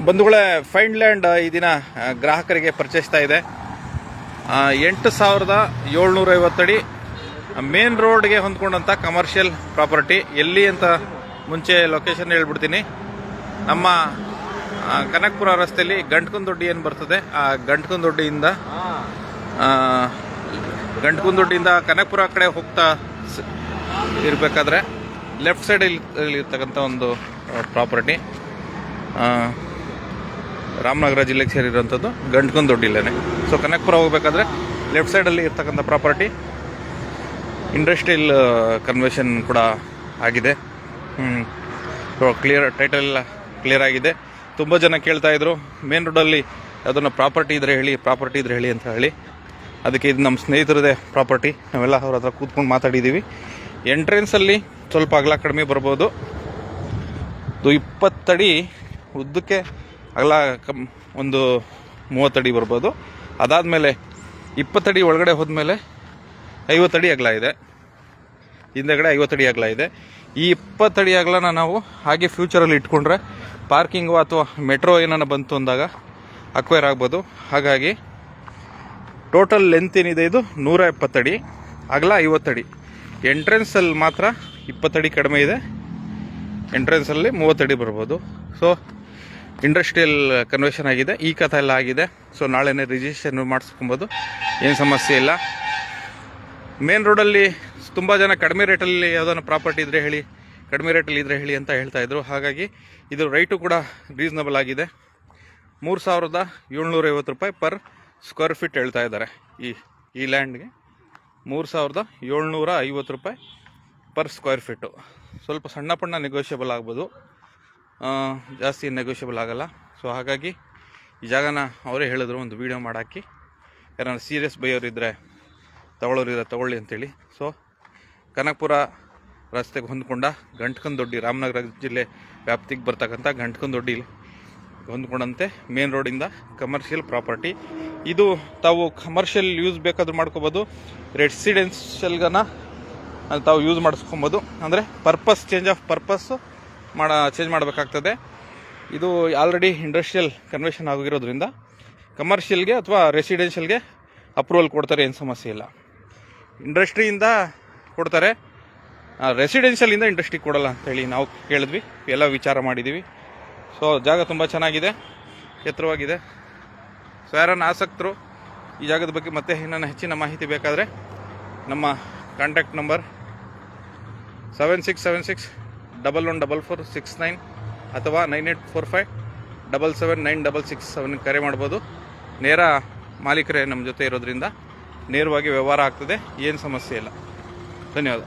ಬಂಧುಗಳೇ, ಫೈನ್ಲ್ಯಾಂಡ್ ಈ ದಿನ ಗ್ರಾಹಕರಿಗೆ ಪರಿಚಯಿಸ್ತಾ ಇದೆ. 8,750 ಅಡಿ ಮೇನ್ ರೋಡ್ಗೆ ಹೊಂದ್ಕೊಂಡಂಥ ಕಮರ್ಷಿಯಲ್ ಪ್ರಾಪರ್ಟಿ. ಎಲ್ಲಿ ಅಂತ ಮುಂಚೆ ಲೊಕೇಶನ್ ಹೇಳ್ಬಿಡ್ತೀನಿ. ನಮ್ಮ ಕನಕಪುರ ರಸ್ತೆಯಲ್ಲಿ ಗಂಟ್ಕುಂದೊಡ್ಡಿ ಏನು ಬರ್ತದೆ, ಆ ಗಂಟ್ಕುಂದೊಡ್ಡಿಯಿಂದ ಕನಕಪುರ ಕಡೆ ಹೋಗ್ತಾ ಇರಬೇಕಾದ್ರೆ ಲೆಫ್ಟ್ ಸೈಡಲ್ಲಿ ಇರ್ತಕ್ಕಂಥ ಒಂದು ಪ್ರಾಪರ್ಟಿ. ರಾಮನಗರ ಜಿಲ್ಲೆಗೆ ಸೇರಿರುವಂಥದ್ದು ಗಂಟ್ಕುಂದೊಡ್ಡಿಲೇನೆ. ಸೊ ಕನಕಪುರ ಹೋಗಬೇಕಾದ್ರೆ ಲೆಫ್ಟ್ ಸೈಡಲ್ಲಿ ಇರ್ತಕ್ಕಂಥ ಪ್ರಾಪರ್ಟಿ. ಇಂಡಸ್ಟ್ರಿಯಲ್ ಕನ್ವರ್ಷನ್ ಕೂಡ ಆಗಿದೆ. ಟೈಟಲ್ ಕ್ಲಿಯರ್ ಆಗಿದೆ. ತುಂಬ ಜನ ಕೇಳ್ತಾ ಇದ್ರು, ಮೇನ್ ರೋಡಲ್ಲಿ ಯಾವುದನ್ನ ಪ್ರಾಪರ್ಟಿ ಇದ್ರೆ ಹೇಳಿ ಅಂತ ಹೇಳಿ. ಅದಕ್ಕೆ ಇದು ನಮ್ಮ ಸ್ನೇಹಿತರದೇ ಪ್ರಾಪರ್ಟಿ. ನಾವೆಲ್ಲ ಅವ್ರ ಹತ್ರ ಕೂತ್ಕೊಂಡು ಮಾತಾಡಿದ್ದೀವಿ. ಎಂಟ್ರೆನ್ಸಲ್ಲಿ ಸ್ವಲ್ಪ ಅಗಲ ಕಡಿಮೆ ಬರ್ಬೋದು. 20 ಅಡಿ ಉದ್ದಕ್ಕೆ ಅಗಲ ಒಂದು 30 ಅಡಿ ಬರ್ಬೋದು. ಅದಾದಮೇಲೆ 20 ಅಡಿ ಒಳಗಡೆ ಹೋದ್ಮೇಲೆ 50 ಅಡಿ ಅಗಲ ಇದೆ. ಹಿಂದೆಗಡೆ 50 ಅಡಿ ಅಗಲ ಇದೆ. ಈ 20 ಅಡಿ ಅಗಲನ ನಾವು ಹಾಗೆ ಫ್ಯೂಚರಲ್ಲಿ ಇಟ್ಕೊಂಡ್ರೆ ಪಾರ್ಕಿಂಗು ಅಥವಾ ಮೆಟ್ರೋ ಏನಾನ ಬಂತು ಅಂದಾಗ ಅಕ್ವೈರ್ ಆಗ್ಬೋದು. ಹಾಗಾಗಿ ಟೋಟಲ್ ಲೆಂತ್ ಏನಿದೆ ಇದು 170 ಅಡಿ, ಅಗಲ 50 ಅಡಿ. ಎಂಟ್ರೆನ್ಸಲ್ಲಿ ಮಾತ್ರ 20 ಅಡಿ ಕಡಿಮೆ ಇದೆ. ಎಂಟ್ರೆನ್ಸಲ್ಲಿ 30 ಅಡಿ ಬರ್ಬೋದು. ಸೊ ಇಂಡಸ್ಟ್ರಿಯಲ್ ಕನ್ವರ್ಷನ್ ಆಗಿದೆ. ಈ ಕಥೆ ಎಲ್ಲ ಆಗಿದೆ. ಸೊ ನಾಳೆನೇ ರಿಜಿಸ್ಟ್ರೇಷನ್ ಮಾಡಿಸ್ಕೊಬೋದು, ಏನು ಸಮಸ್ಯೆ ಇಲ್ಲ. ಮೇನ್ ರೋಡಲ್ಲಿ ತುಂಬ ಜನ ಕಡಿಮೆ ರೇಟಲ್ಲಿ ಯಾವುದಾನ ಪ್ರಾಪರ್ಟಿ ಇದ್ದರೆ ಹೇಳಿ ಅಂತ ಹೇಳ್ತಾ ಇದ್ರು. ಹಾಗಾಗಿ ಇದು ರೈಟು ಕೂಡ ರೀಸನಬಲ್ ಆಗಿದೆ. 3,750 ರೂಪಾಯಿ ಪರ್ ಸ್ಕ್ವೇರ್ ಫೀಟ್ ಹೇಳ್ತಾ ಇದ್ದಾರೆ. ಈ ಲ್ಯಾಂಡ್ಗೆ 3,750 ರೂಪಾಯಿ ಪರ್ ಸ್ಕ್ವೇರ್ ಫೀಟು. ಸ್ವಲ್ಪ ಸಣ್ಣ ಪಣ್ಣ ನೆಗೋಷಿಯಬಲ್ ಆಗ್ಬೋದು, ಜಾಸ್ತಿ ನೆಗೋಷಿಯಬಲ್ ಆಗಲ್ಲ. ಸೊ ಹಾಗಾಗಿ ಈ ಜಾಗನ ಅವರೇ ಹೇಳಿದ್ರು ಒಂದು ವೀಡಿಯೋ ಮಾಡಾಕಿ, ಯಾರನ್ನ ಸೀರಿಯಸ್ ಬೈಯೋರಿದ್ದರೆ ತಗೊಳ್ಳಿ ಅಂತೇಳಿ. ಸೊ ಕನಕಪುರ ರಸ್ತೆಗೆ ಹೊಂದ್ಕೊಂಡ ಗಂಟ್ಕುಂದೊಡ್ಡಿ, ರಾಮನಗರ ಜಿಲ್ಲೆ ವ್ಯಾಪ್ತಿಗೆ ಬರ್ತಕ್ಕಂಥ ಗಂಟ್ಕುಂದೊಡ್ಡಿ ಹೊಂದ್ಕೊಂಡಂತೆ ಮೇನ್ ರೋಡಿಂದ ಕಮರ್ಷಿಯಲ್ ಪ್ರಾಪರ್ಟಿ ಇದು. ತಾವು ಕಮರ್ಷಿಯಲ್ ಯೂಸ್ ಬೇಕಾದ್ರೂ ಮಾಡ್ಕೋಬೋದು, ರೆಸಿಡೆನ್ಷಿಯಲ್ಗನ ತಾವು ಯೂಸ್ ಮಾಡಿಸ್ಕೊಬೋದು. ಅಂದರೆ ಚೇಂಜ್ ಮಾಡಬೇಕಾಗ್ತದೆ. ಇದು ಆಲ್ರೆಡಿ ಇಂಡಸ್ಟ್ರಿಯಲ್ ಕನ್ವರ್ಷನ್ ಆಗಿರೋದ್ರಿಂದ ಕಮರ್ಷಿಯಲ್ಗೆ ಅಥವಾ ರೆಸಿಡೆನ್ಷಿಯಲ್ಗೆ ಅಪ್ರೂವಲ್ ಕೊಡ್ತಾರೆ, ಏನು ಸಮಸ್ಯೆ ಇಲ್ಲ. ಇಂಡಸ್ಟ್ರಿಯಿಂದ ಕೊಡ್ತಾರೆ, ರೆಸಿಡೆನ್ಷಿಯಲಿಂದ ಇಂಡಸ್ಟ್ರಿ ಕೊಡಲ್ಲ ಅಂತೇಳಿ ನಾವು ಕೇಳಿದ್ವಿ, ಎಲ್ಲ ವಿಚಾರ ಮಾಡಿದ್ದೀವಿ. ಸೊ ಜಾಗ ತುಂಬ ಚೆನ್ನಾಗಿದೆ, ಎತ್ತರವಾಗಿದೆ. ಸೊ ಯಾರನ್ನ ಆಸಕ್ತರು ಈ ಜಾಗದ ಬಗ್ಗೆ ಮತ್ತೆ ಇನ್ನೂ ಹೆಚ್ಚಿನ ಮಾಹಿತಿ ಬೇಕಾದರೆ ನಮ್ಮ ಕಾಂಟ್ಯಾಕ್ಟ್ ನಂಬರ್ 7676114469 ಅಥವಾ 9845779667 ಕರೆ ಮಾಡ್ಬೋದು. ನೇರ ಮಾಲೀಕರೇ ನಮ್ಮ ಜೊತೆ ಇರೋದ್ರಿಂದ ನೇರವಾಗಿ ವ್ಯವಹಾರ ಆಗ್ತದೆ, ಏನು ಸಮಸ್ಯೆ ಇಲ್ಲ. ಧನ್ಯವಾದ.